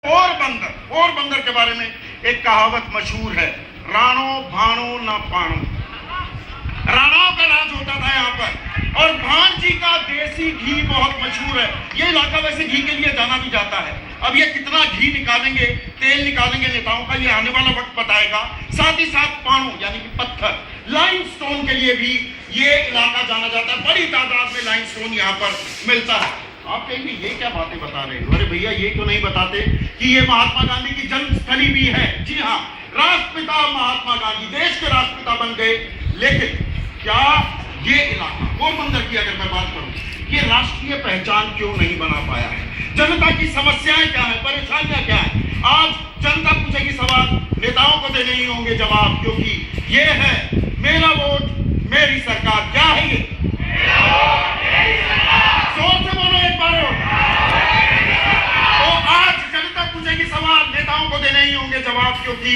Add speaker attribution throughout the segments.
Speaker 1: पोरबंदर के बारे में एक कहावत मशहूर है, राणो भाणो न पाणो। राणाओं का राज होता था यहाँ पर, और भाण जी का देसी घी बहुत मशहूर है। ये इलाका वैसे घी के लिए जाना भी जाता है। अब ये कितना घी निकालेंगे, तेल निकालेंगे नेताओं का, ये आने वाला वक्त बताएगा। साथ ही साथ पाणो यानी कि पत्थर, लाइमस्टोन के लिए भी ये इलाका जाना जाता है। बड़ी तादाद में लाइमस्टोन यहाँ पर मिलता है। आप कहेंगे ये क्या बातें बता रहे हो? अरे भैया, ये तो नहीं बताते कि ये महात्मा गांधी की जन्मस्थली भी है। जी हाँ, राष्ट्रपिता महात्मा गांधी देश के राष्ट्रपिता बन गए। लेकिन क्या ये इलाका पोरबंदर की अगर मैं बात करूं, ये राष्ट्रीय पहचान क्यों नहीं बना पाया है? जनता की समस्याएं क्या है, परेशानियां क्या है? आज जनता पूछेगी सवाल, नेताओं को देने ही होंगे जवाब, क्योंकि ये है मेरा वोट मेरी सरकार। क्या है ये? जोर से बोलो एक बार। तो आज जनता पूछेगी सवाल, नेताओं को देने ही होंगे जवाब, क्योंकि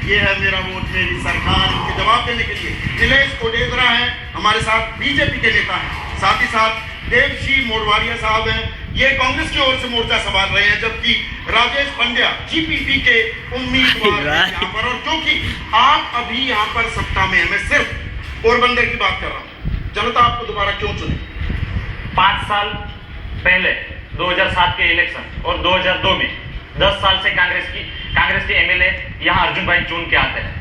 Speaker 1: ये है मेरा वोट मेरी सरकार। इनके जवाब देने के लिए नीलेश कोडेगरा है हमारे साथ, बीजेपी के नेता हैं। साथ ही साथ देवशी मोरवारिया साहब हैं, ये कांग्रेस की ओर से मोर्चा संभाल रहे हैं, जबकि राजेश पंड्या जीपीपी के उम्मीदवार हैं यहाँ पर। और क्योंकि आप अभी यहाँ पर सत्ता में है, मैं सिर्फ पोरबंदर की बात कर रहा हूँ, जनता आपको दोबारा क्यों चुने?
Speaker 2: 5 साल पहले 2007 के इलेक्शन और 2002 में 10 साल से कांग्रेस के एमएलए यहाँ अर्जुन भाई चुन के आते हैं।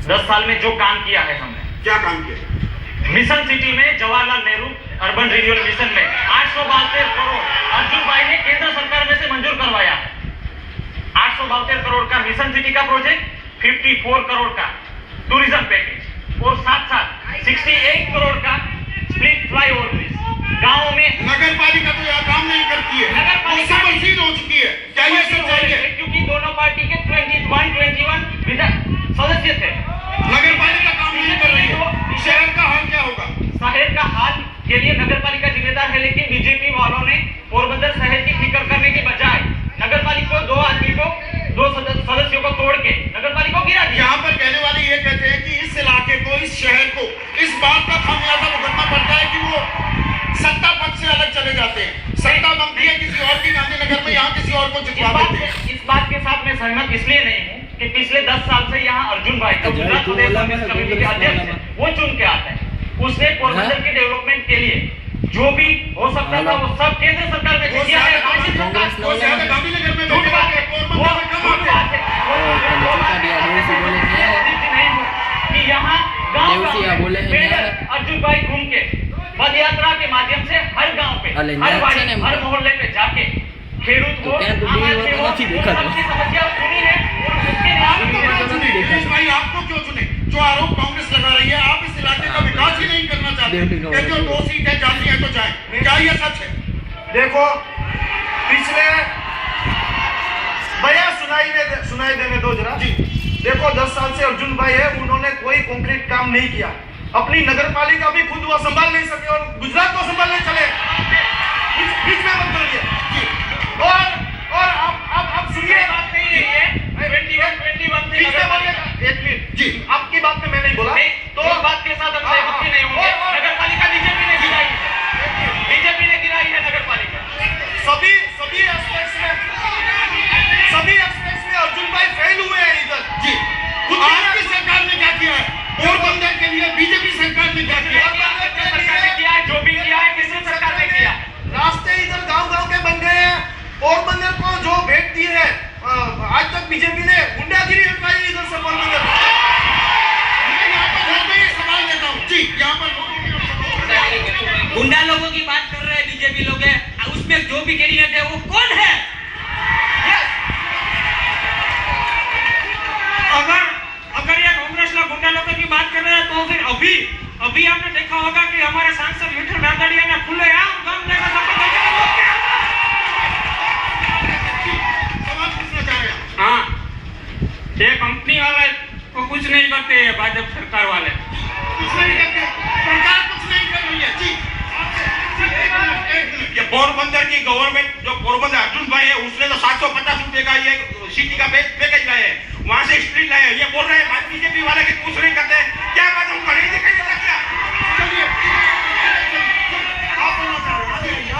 Speaker 2: 10 साल में जो काम किया है हमने,
Speaker 1: क्या काम किया?
Speaker 2: मिशन सिटी में Jawaharlal Nehru urban renewal mission में 872 करोड़ अर्जुन भाई ने केंद्र सरकार में से मंजूर करवाया है। 872 करोड़ का मिशन सिटी का प्रोजेक्ट, 54 करोड़ का टूरिज्म पैकेज, और साथ साथ 68 करोड़ का स्प्लिट फ्लाईओवर ब्रिज। गाँव में
Speaker 1: नगर पालिका तो यह काम नहीं करती है,
Speaker 2: नगर पालिका
Speaker 1: मशीन हो चुकी है। क्या ये सब चाहिए?
Speaker 2: क्योंकि दोनों पार्टी के 21 सदस्य थे।
Speaker 1: नगर पालिका काम नहीं कर रही है, शहर का हाल क्या होगा?
Speaker 2: शहर का हाल के लिए नगर पालिका जिम्मेदार है, लेकिन बीजेपी वालों ने पोरबंदर शहर की फिक्र करने के बजाय नगर पालिका को 2 आदमी को 2 सदस्यों को तोड़ के नगर पालिका को गिरा दिया।
Speaker 1: यहाँ पर कहने वाले ये कहते हैं कि इस इलाके को, इस शहर को इस बात का खामियाजा भुगतना पड़ता है कि वो सत्ता पक्ष से अलग चले जाते हैं। सत्ता बनती है किसी और की गांधीनगर में, यहाँ किसी और को जितवा देते हैं।
Speaker 2: इस बात के साथ मैं सहमत इसलिए नहीं हूँ कि पिछले 10 साल से यहाँ अर्जुन भाई का गुजरात प्रदेश कांग्रेस कमेटी के अध्यक्ष है, वो चुन के आता है। उसने पोरबंदर के डेवलपमेंट के लिए जो भी हो सकता था वो सब केंद्र सरकार में किया है।
Speaker 1: गांधीनगर में
Speaker 2: कि यहाँ गाँव अर्जुन भाई घूम के पद यात्रा के माध्यम से हर गांव पे, हर वार्ड, हर मोहल्ले पे जाके खेडूत को समस्या सुनी है और उसके नाम
Speaker 1: भाई आपको क्यों चुने? जो आरोप कांग्रेस लगा रही है, आप इस इलाके का विकास ही नहीं करना चाहते, जो 2 सीटें जाती हैं तो जाए। क्या ये सच है?
Speaker 3: देखो, पिछले भैया सुनाई देने दो जरा जी। देखो, 10 साल से अर्जुन भाई है, उन्होंने कोई कंक्रीट काम नहीं किया। अपनी नगर पालिका भी खुद वो संभाल नहीं सके और गुजरात को संभालने चले, बीच में मत करिए। और आप सुनिए,
Speaker 2: बात नहीं है ये 21
Speaker 3: एक मिनट जी, आपकी बात में मैं नहीं बोला
Speaker 2: तो बात के साथ हम सहमत नहीं होंगे। नगर पालिका बीजेपी ने गिराई है नगर पालिका।
Speaker 3: सभी एस्पेक्ट्स में अर्जुन भाई फेल हुए हैं इधर
Speaker 1: जी। आपकी सरकार ने क्या किया है? पोरबंदर के लिए बीजेपी सरकार ने क्या किया?
Speaker 2: सरकार ने किया है, जो भी किया है किसी सरकार ने किया।
Speaker 3: रास्ते इधर गांव के बन गए हैं। पोरबंदर को जो भेंट दी है, आज तक बीजेपी ने गुंडागिरी हटाई इधर से पोरबंदर।
Speaker 1: मैं यहाँ पर घर में सवाल लेता हूँ जी, यहाँ पर
Speaker 4: गुंडा लोगों की बात कर रहे हैं बीजेपी लोग हैं, उसमें जो भी कैंडिडेट है वो कौन है? अगर ये कांग्रेस लोग गुंडा लोगों की बात कर रहे हैं तो फिर अभी आपने देखा होगा कि हमारे सांसद विठल रादड़िया ने खुलेआम गांव जगह
Speaker 1: सवाल पूछना चाह रहे हैं।
Speaker 4: हाँ, ये कंपनी वाले को कुछ नहीं करते हैं, भाजपा सरकार वाले
Speaker 1: कुछ नहीं करते, सरकार कुछ नहीं कर रही है जी।
Speaker 5: ये पोरबंदर की गवर्नमेंट, जो पोरबंदर अर्जुन भाई है, उसने तो 750 रुपए का ये सिटी का पैकेज लाए हैं, वहां से स्ट्रीट लाए हैं। ये बोल रहे हैं बात बीजेपी वाले की कुछ नहीं करते। क्या बात हमको नहीं दिखाई देता क्या?
Speaker 1: आप बोलना चाह रहे हैं,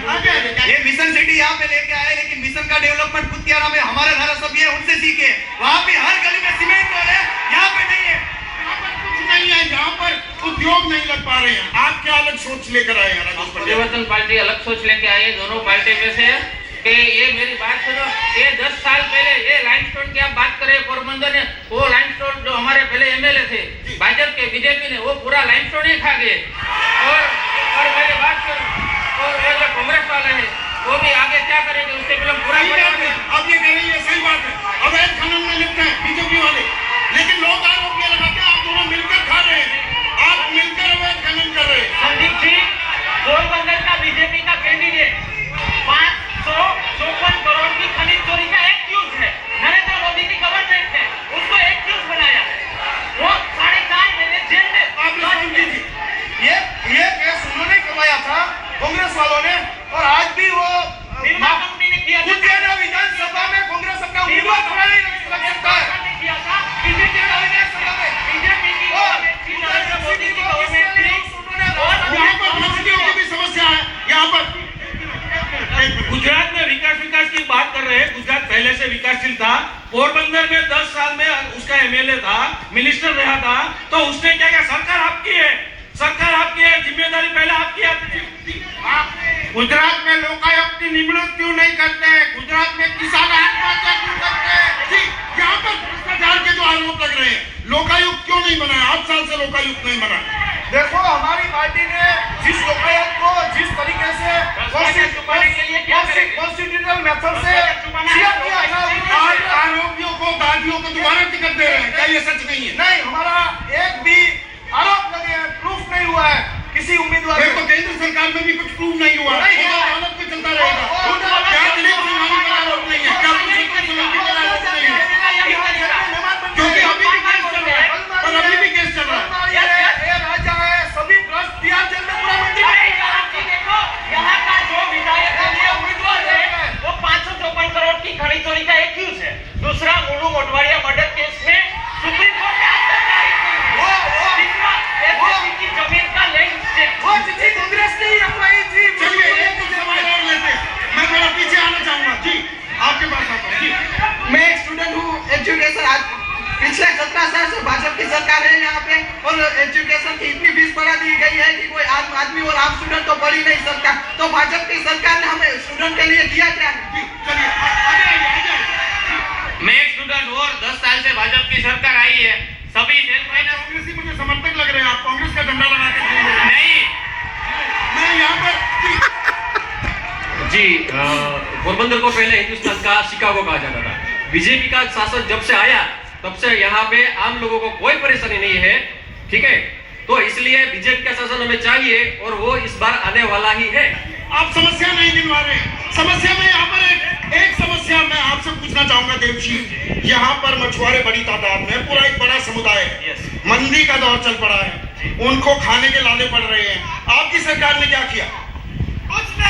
Speaker 1: आगे
Speaker 5: ये मिशन सिटी यहाँ पे लेके आए, लेकिन मिशन
Speaker 3: का डेवलपमेंट कुतियारा में हमारे धारासभ्य है, उनसे सीखे। वहाँ पे हर गली में सीमेंट रोड है, यहाँ पे नहीं है।
Speaker 1: यहाँ पर कुछ नहीं है, यहाँ पर उद्योग नहीं लग पा रहे हैं। आप क्या अलग सोच लेकर आए हैं राजेश पटेल?
Speaker 6: परिवर्तन पार्टी अलग सोच लेके आई है, दोनों पार्टी में से कि ये मेरी बात सुनो, ये 10 साल पहले ये लाइमस्टोन की आप बात करें, पोरबंदर ने वो लाइमस्टोन जो हमारे पहले एमएलए थे भाजपा के, बीजेपी ने वो पूरा लाइमस्टोन ही खा गए। और मेरी बात सुनो, और वो जो कांग्रेस वाले हैं वो भी आगे क्या करेंगे उससे पहले पूरा
Speaker 1: अब ये कह रही है, सही बात है, अवैध खनन में लिप्त हैं बीजेपी वाले, लेकिन लोग आरोप ये लगाते हैं आप दोनों मिलकर खा रहे हैं, आप मिलकर अवैध खनन कर रहे हैं।
Speaker 2: संदीप जी, पोरबंदर का बीजेपी का कैंडिडेट 554 करोड़ की खनिज चोरी का एक्यूज है। नरेंद्र मोदी की गवर्नमेंट ने उसको एक्यूज बनाया है। वो 4.5 महीने जेल में
Speaker 3: ये केस उन्होंने करवाया था कांग्रेस वालों ने, और आज भी वो
Speaker 2: निर्मा कंपनी ने किया था।
Speaker 3: कुतियारा विधानसभा में कांग्रेस अपना उम्मीदवार खड़ा नहीं कर सकता है।
Speaker 2: किया था बीजेपी का विधानसभा में, बीजेपी की गवर्नमेंट थी, नरेंद्र मोदी की गवर्नमेंट थी। और
Speaker 1: यहाँ पर मंत्रियों की भी समस्या है। यहाँ पर
Speaker 4: गुजरात में विकास की बात कर रहे हैं। गुजरात पहले से विकासशील था। पोरबंदर में 10 साल में उसका एमएलए था, मिनिस्टर रहा था, तो उसने क्या किया? सरकार आपकी है, सरकार आपकी है, जिम्मेदारी पहले आपकी आती थी।
Speaker 1: गुजरात में लोकायुक्त की निमणूक क्यों नहीं करते? गुजरात में किसान आत्महत्या क्यों करते हैं? जी, यहाँ पर भ्रष्टाचार के जो आरोप लग रहे हैं, लोकायुक्त क्यों नहीं बना? 8 साल से लोकायुक्त नहीं बना।
Speaker 3: देखो, हमारी पार्टी ने जिस लोकायुक्त को जिस तरीके से कॉन्स्टिट्यूशनल मेथड से किया था,
Speaker 1: आज आरोपियों को, दादियों को दोबारा टिकट दे रहे हैं, क्या ये सच नहीं है?
Speaker 3: नहीं, हमारा एक भी आरोप लगे हैं, प्रूफ नहीं हुआ है किसी उम्मीदवार
Speaker 1: तो केंद्र सरकार में भी कुछ प्रूव नहीं हुआ, अदालत में चलता रहेगा। क्या दिलीप सिंघानी पर आरोप नहीं है? क्या पुरुषोत्तम सोलंकी पर आरोप नहीं है? क्योंकि अभी भी केस चल रहा है, पर अभी भी केस चल रहा है।
Speaker 3: ये राजा है, सभी भ्रष्ट बिहार जेल में पूरा मंत्री
Speaker 2: देखो, यहाँ का जो विधायक है, उम्मीदवार है, वो 554 करोड़ की खनिज चोरी का एक्यूज है। दूसरा, मोनू मोटवाड़िया मर्डर केस में सुप्रीम कोर्ट ने आज तक नहीं तीसरा, एसएससी की जमीन का लैंड चेक।
Speaker 3: वो चिट्ठी कांग्रेस ने ही रखवाई थी।
Speaker 1: चलिए एक सवाल और लेते हैं, मैं थोड़ा पीछे आना चाहूंगा। जी, आपके पास आता हूँ। जी,
Speaker 3: मैं एक स्टूडेंट हूँ, एजुकेशन आज पिछले 17 साल से भाजपा की सरकार है यहाँ पे, और एजुकेशन की इतनी फीस बढ़ा दी गई है कि कोई आम आदमी और आम स्टूडेंट तो पढ़ ही नहीं सकता। तो भाजपा की सरकार ने हमें स्टूडेंट के लिए किया क्या?
Speaker 1: जी, चलिए आ जाइए।
Speaker 6: मैं एक स्टूडेंट हूँ और 10 साल से भाजपा की सरकार आई है। सभी
Speaker 1: कांग्रेसी मुझे समर्थक लग रहे हैं, आप कांग्रेस का झंडा लगा के घूम रहे हैं।
Speaker 6: नहीं
Speaker 1: मैं यहाँ पर
Speaker 7: जी, पोरबंदर को पहले हिंदुस्तान का शिकागो कहा जाता था। बीजेपी का शासन जब से आया तब से यहाँ पे आम लोगों को कोई परेशानी नहीं है, ठीक है? तो इसलिए बीजेपी का शासन हमें चाहिए और वो इस बार आने वाला ही है।
Speaker 1: आप समस्या नहीं गिनवा रहे हैं। समस्या में यहाँ पर एक समस्या मैं आपसे पूछना चाहूंगा देवशी, यहाँ पर मछुआरे बड़ी तादाद में, पूरा एक बड़ा समुदाय है, मंदी का दौर चल पड़ा है, उनको खाने के लाने पड़ रहे हैं, आपकी सरकार ने क्या किया?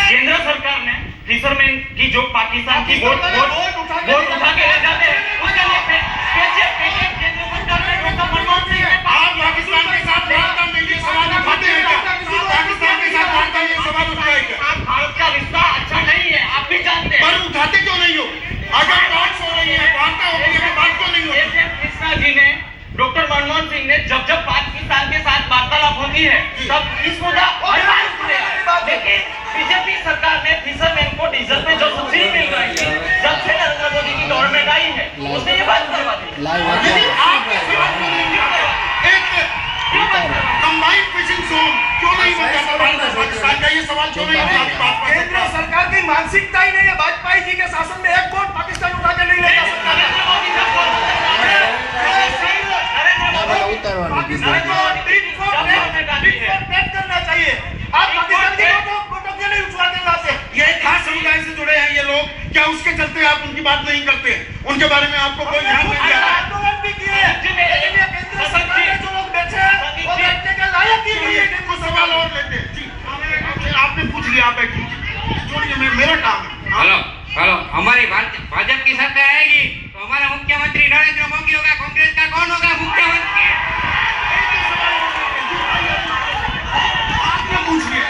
Speaker 2: केंद्र सरकार ने फिशरमैन की जो पाकिस्तान की बोट उठा के ले जाते हैं, उसके लिए स्पेशल पैकेज केंद्र सरकार ने डॉक्टर मनमोहन सिंह ने
Speaker 1: आप पाकिस्तान के साथ वार्ता में ये सवाल उठाते हैं क्या? पाकिस्तान के साथ वार्ता में ये सवाल उठाए क्या?
Speaker 2: आप भारत का रिश्ता अच्छा नहीं है, आप भी जानते हैं।
Speaker 1: पर उठाते क्यों नहीं हो? अगर टॉक्स हो रही है, वार्ता होती है, तो बात क्यों नहीं होती?
Speaker 2: एस.एम. कृष्णा जी ने, डॉक्टर मनमोहन सिंह ने जब पाकिस्तान के साथ वार्तालाप होती है तब इस मुद्दा लेकिन बीजेपी सरकार ने फिशरमैन को डीजल पे जो सब्सिडी मिल रही है, जब से नरेंद्र मोदी की गवर्नमेंट आई है, उसने ये बात करवा दी।
Speaker 1: कंबाइंड फिशिंग जोन क्यों नहीं बन जाता भारत और पाकिस्तान का? ये सवाल क्यों नहीं उठा? बात पर
Speaker 3: केंद्र सरकार की मानसिकता ही नहीं है। वाजपेयी जी के शासन में एक बोट पाकिस्तान उठा के नहीं ले जा सकता।
Speaker 2: नरेंद्र मोदी का
Speaker 3: करना चाहिए। आप पाकिस्तान की बोटों क्यों नहीं उठवा के लाते?
Speaker 1: ये खास समुदाय से जुड़े हैं ये लोग, क्या उसके चलते आप उनकी बात नहीं करते? उनके बारे में आपको कोई ध्यान नहीं दिया?
Speaker 3: आंदोलन भी किए, लेकिन ये केंद्र सरकार ने जो लोग बैठे हैं वो बैठने के लायक ही नहीं है।
Speaker 1: इनको सवाल और लेते हैं। जी, आपने पूछ लिया, आप बैठिए, छोड़िए, मेरा काम है।
Speaker 6: हेलो, हमारी भाजपा की सरकार आएगी तो हमारा मुख्यमंत्री नरेंद्र मोदी होगा। कांग्रेस का कौन होगा मुख्यमंत्री?
Speaker 1: आपने पूछ लिया।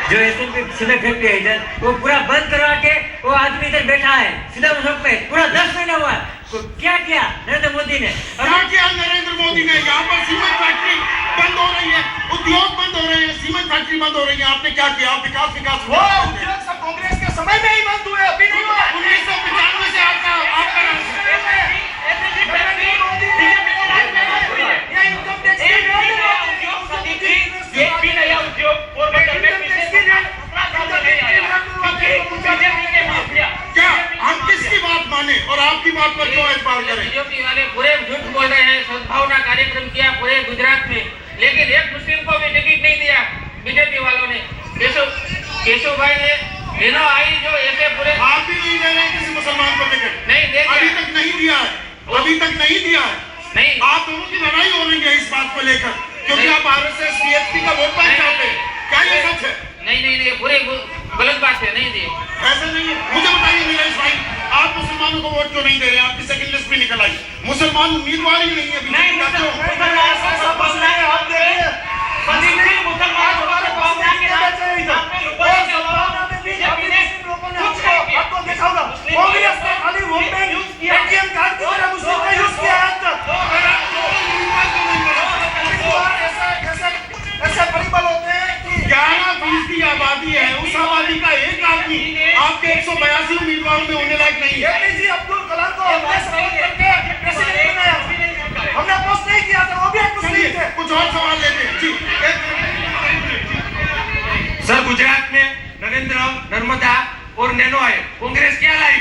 Speaker 8: जो एसएमपी सीमेंट फैक्ट्री है इधर, वो पूरा बंद करवा के वो आदमी इधर बैठा है सीधा मुझक में, पूरा 10 महीना हुआ। तो क्या किया नरेंद्र मोदी ने?
Speaker 1: क्या किया नरेंद्र मोदी ने? यहाँ पर सीमेंट फैक्ट्री बंद हो रही है, उद्योग बंद हो रहे हैं, सीमेंट फैक्ट्री बंद हो रही है। आपने क्या किया? आप विकास
Speaker 3: वो उद्योग सब कांग्रेस के समय में ही बंद हुए, अभी नहीं हुआ।
Speaker 1: 1995 से आपका क्या हम किसकी बात माने और आपकी बात पर क्यों एतबार करें?
Speaker 6: बीजेपी वाले पूरे झूठ बोल रहे हैं। सद्भावना कार्यक्रम किया पूरे गुजरात में, लेकिन एक मुस्लिम को भी टिकट नहीं दिया बीजेपी वालों ने। केशव भाई ने लेनो आई जो ऐसे पूरे
Speaker 1: आप भी नहीं दे रहे किसी मुसलमान को टिकट?
Speaker 6: नहीं दे
Speaker 1: अभी तक नहीं दिया है, अभी तक नहीं दिया है।
Speaker 6: नहीं,
Speaker 1: आप दोनों की लड़ाई हो रही है इस बात को लेकर, क्योंकि आप आरएसएस बीएसपी का वोट बैंक चाहते हैं। क्या ये सच है?
Speaker 6: नहीं, पूरे गलत बात है, नहीं दिए।
Speaker 1: ऐसा नहीं है। मुझे बताइए नीलेश भाई, आप मुसलमानों को वोट क्यों नहीं दे रहे? आपकी सेकंड लिस्ट में निकल आई, मुसलमान उम्मीदवार ही नहीं है अभी। आबादी है, उस आबादी का एक आदमी आपके 182 उम्मीदवारों में होने लायक नहीं है।
Speaker 3: एपीजे अब्दुल कलाम को हमने सपोर्ट करके प्रेसिडेंट बनाया, हमने अपोज नहीं किया था, वो भी एक मुस्लिम थे।
Speaker 1: कुछ और सवाल लेते हैं जी।
Speaker 4: सर, गुजरात में नरेंद्र, नर्मदा और नैनो आए, कांग्रेस क्या लाई?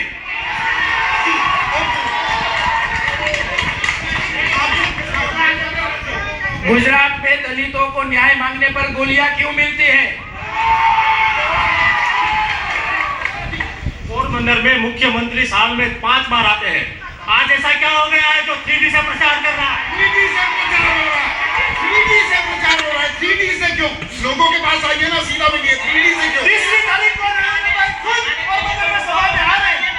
Speaker 4: गुजरात में दलितों को न्याय मांगने पर गोलियां क्यों मिलती हैं?
Speaker 2: पोरबंदर में मुख्यमंत्री साल में 5 बार आते हैं। आज ऐसा क्या हो गया है जो 3D से प्रचार कर रहा है?
Speaker 1: 3D से प्रचार हो रहा है, 3D से प्रचार हो रहा है। 3D से क्यों? लोगों के पास आइए ना, सीधा मिलिए। 3D से क्यों?
Speaker 3: 30 तारीख को नरेंद्र भाई खुद पोरबंदर में सभा में आ रहे हैं।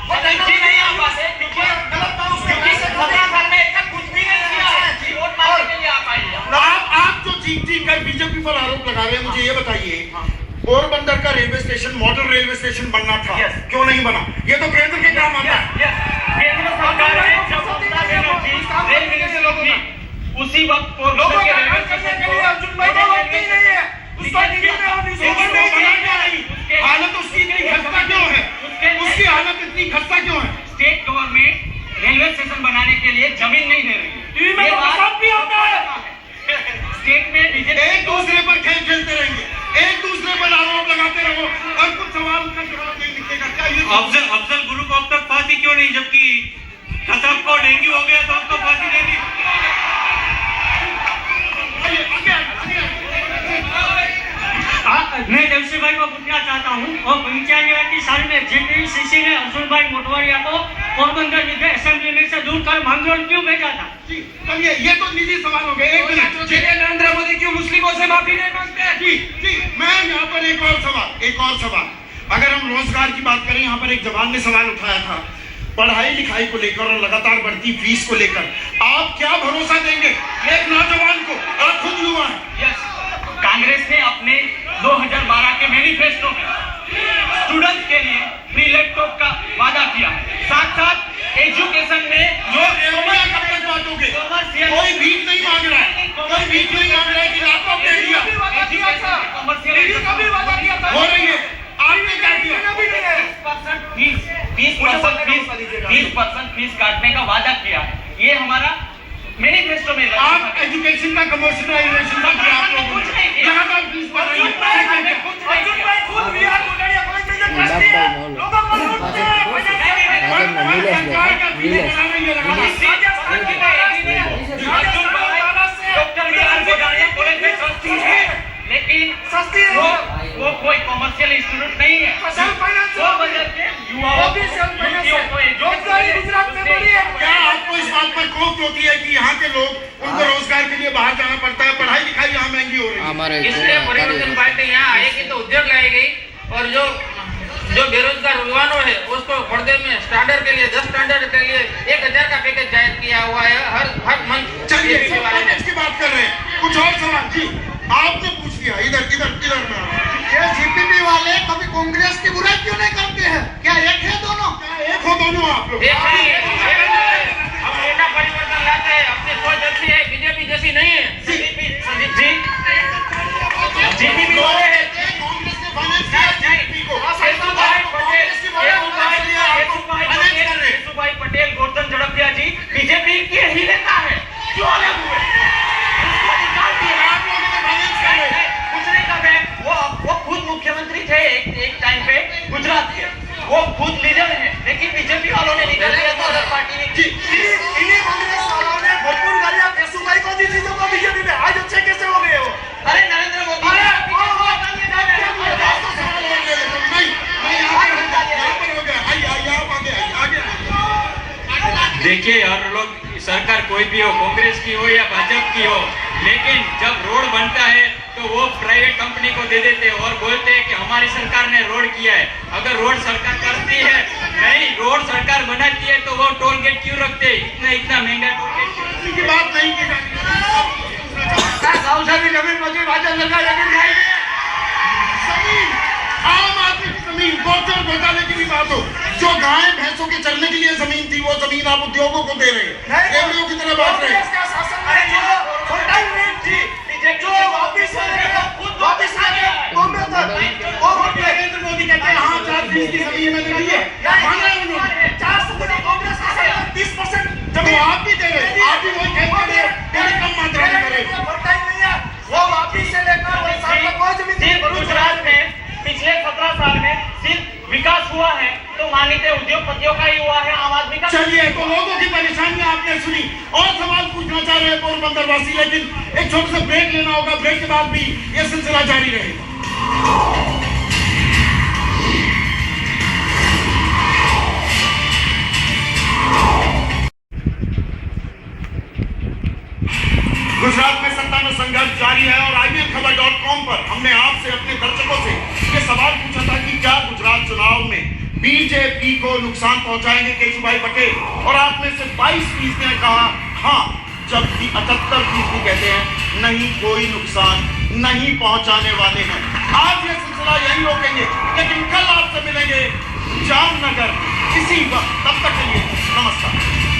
Speaker 3: वो नहीं नहीं आ पाते क्योंकि गलत था उसके बीच से 15 साल में ऐसा कुछ भी नहीं किया है। वोट मांगने के लिए आ पाएंगे।
Speaker 1: आप जो चीख कर बीजेपी पर आरोप लगा रहे हैं, मुझे ये बताइए, पोरबंदर का railway station model railway station बनना था, क्यों नहीं बना? ये तो केंद्र के काम आता है।
Speaker 2: केंद्र सरकार ने जब ममता बनर्जी रेल मिनिस्टर थी, उसी वक्त
Speaker 3: लोगों के रेलवे स्टेशन के लिए अर्जुन भाई को वोट नहीं है, उसको टिकट नहीं।
Speaker 1: हालत उसकी इतनी खस्ता क्यों है? उसकी हालत इतनी खस्ता क्यों है?
Speaker 2: स्टेट गवर्नमेंट रेलवे स्टेशन बनाने के लिए जमीन नहीं दे रही।
Speaker 3: टीवी में तो सब भी होता है।
Speaker 2: स्टेट में बीजेपी
Speaker 1: एक दूसरे पर खेल खेलते रहेंगे, एक दूसरे पर आरोप लगाते रहो और कुछ सवाल का जवाब नहीं निकलेगा। क्या ये
Speaker 4: अफजल गुरु को अब तक फांसी क्यों नहीं, जबकि खतब को डेंगू हो गया तो उसको फांसी दे दी?
Speaker 2: मैं देवसी भाई को पूछना चाहता हूँ, और 95 साल में जेपीसीसी ने अर्जुन भाई मोटवारिया को पोरबंदर विधायक असेंबली में से दूर कर मांगरोल क्यों भेजा था?
Speaker 1: चलिए, ये तो निजी सवाल हो गए। एक मिनट,
Speaker 4: नरेंद्र मोदी क्यों मुस्लिमों से माफी नहीं मांगते?
Speaker 1: जी, मैं यहाँ पर एक और सवाल। अगर हम रोजगार की बात करें, यहाँ पर एक जवान ने सवाल उठाया था पढ़ाई लिखाई को लेकर और लगातार बढ़ती फीस को लेकर। आप क्या भरोसा देंगे एक नौजवान को? आप खुद युवा हैं।
Speaker 2: कांग्रेस ने अपने 2012 के मैनिफेस्टो में स्टूडेंट के लिए फ्री लैपटॉप का वादा किया, साथ साथ एजुकेशन में
Speaker 1: कोई भीख नहीं मांग रहा है, कोई भीख नहीं मांग रहा है कि लैपटॉप दे दिया हो रही है। आपने क्या किया?
Speaker 2: 20% फीस काटने का वादा किया। ये हमारा मैनिफेस्टो में।
Speaker 1: आप एजुकेशन का कमर्शियलाइजेशन का किया आप लोगों ने, लगातार फीस बढ़ रही है।
Speaker 2: लेकिन वो कोई कॉमर्शियल इंस्टीट्यूट नहीं है। वो बजट के युवाओं
Speaker 1: क्या आपको इस बात पर खौफ होती है कि यहाँ के लोग, उनको रोजगार के लिए बाहर जाना पड़ता है, पढ़ाई लिखाई यहाँ महंगी हो रही है?
Speaker 6: इसलिए परिवर्तन पार्टी यहाँ आएगी तो उद्योग लाएगी, और जो बेरोजगार युवाओं है उसको पर्दे में स्टैंडर्ड के लिए 10 स्टैंडर्ड के लिए 1000 का पैकेज जाहिर किया हुआ है हर मंथ।
Speaker 1: चलिए, पैकेज की बात कर रहे हैं। कुछ और सवाल जी, आपने पूछ लिया। इधर
Speaker 9: देखिए, हर लोग सरकार कोई भी हो, कांग्रेस की हो या भाजपा की हो, लेकिन जब रोड बनता है तो वो प्राइवेट कंपनी को दे देते हैं और बोलते हैं कि हमारी सरकार ने रोड किया है। अगर रोड सरकार करती है, नहीं रोड सरकार बनाती है, तो वो टोल गेट क्यों रखते हैं? इतना महंगा टोल गेट क्यों?
Speaker 1: की बात नहीं की
Speaker 3: गाँव से भी जमीन बची, भाजपा सरकार जमीन खाएगी।
Speaker 1: जमीन, आम आदमी की जमीन, गोचर घोटाले की भी बात हो, जो गाय भैंसों के चरने के लिए जमीन थी, वो जमीन आप उद्योगों को दे रहे हैं, देवड़ियों की तरह बांट रहे हैं। नरेंद्र मोदी कहते हैं हाँ 4 फीसद की जमीन मैंने दी है, माना है उन्होंने।
Speaker 3: 30%
Speaker 1: जब वो आप भी दे रहे हैं, आप भी वही कहते हैं थोड़ी कम मात्रा में दे रहे हैं।
Speaker 3: वो वापिस से लेकर वो साल तक कोई जमीन
Speaker 2: सिर्फ गुजरात में पिछले 17 साल में सिर्फ विकास हुआ है तो माननीय उद्योगपतियों का ही हुआ है, आम आदमी का।
Speaker 1: चलिए, तो लोगों की परेशानियां आपने सुनी और सवाल पूछना चाह रहे हैं पोरबंदर वासी, लेकिन एक छोटे से ब्रेक लेना होगा। ब्रेक के बाद भी ये सिलसिला जारी रहेगा। गुजरात में सत्ता में संघर्ष जारी है और IBNखबर.com पर हमने आपसे, अपने दर्शकों से ये सवाल पूछा था कि क्या गुजरात चुनाव में बीजेपी को नुकसान पहुंचाएंगे केशुभाई पटेल, और आप में से 22% ने कहा हाँ, जबकि 78% कहते हैं नहीं, कोई नुकसान नहीं पहुंचाने वाले हैं। आज ये सिलसिला यही रोकेंगे, लेकिन कल आपसे मिलेंगे जामनगर इसी वक्त। तब तक के लिए नमस्कार।